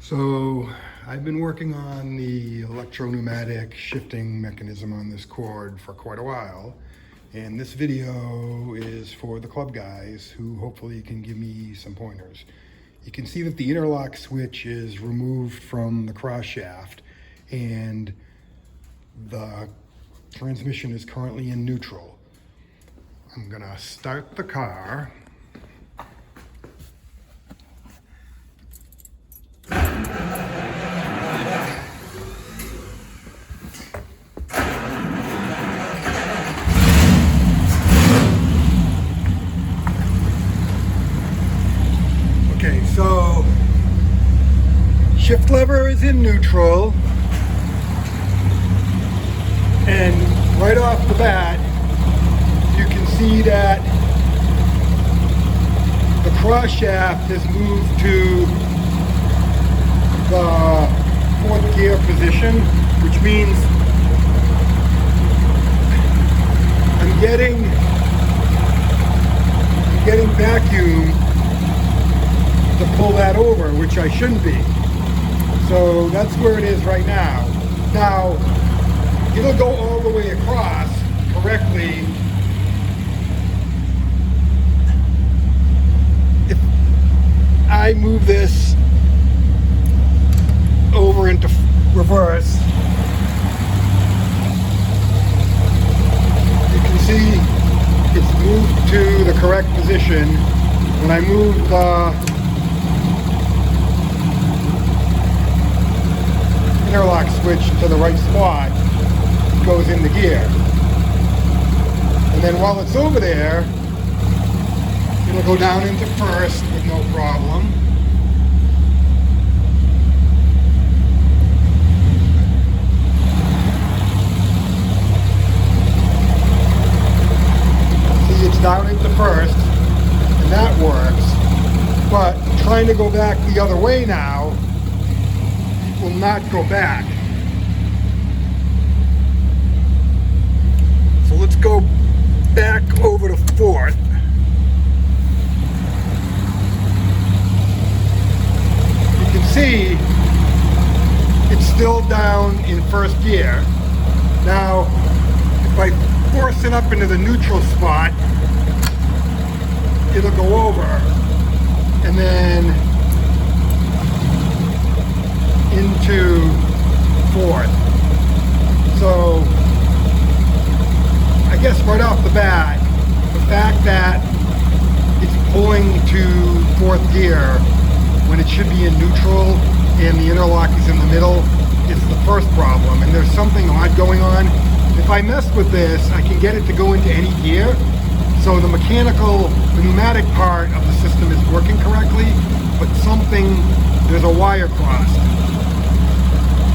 So I've been working on the electro-pneumatic shifting mechanism on this cord for quite a while. And this video is for the club guys who hopefully can give me some pointers. You can see that the interlock switch is removed from the cross shaft and the transmission is currently in neutral. I'm gonna start the car. Okay, so shift lever is in neutral, and right off the bat you can see that the cross shaft has moved to the fourth gear position, which means I'm getting vacuum to pull that over, which I shouldn't be. So that's where it is right now. Now, it'll go all the way across correctly if I move this over into reverse. You can see it's moved to the correct position. When I move the interlock switch to the right spot, it goes into gear. And then while it's over there, it'll go down into first with no problem. See, it's down into first, and that works. But trying to go back the other way now will not go back. So let's go back over to fourth. You can see it's still down in first gear. Now, if I force it up into the neutral spot, it'll go over, and then into fourth. So I guess right off the bat, the fact that it's pulling to fourth gear when it should be in neutral and the interlock is in the middle is the first problem, and there's something odd going on. If I mess with this, I can get it to go into any gear. So the pneumatic part of the system is working correctly, but there's a wire crossed.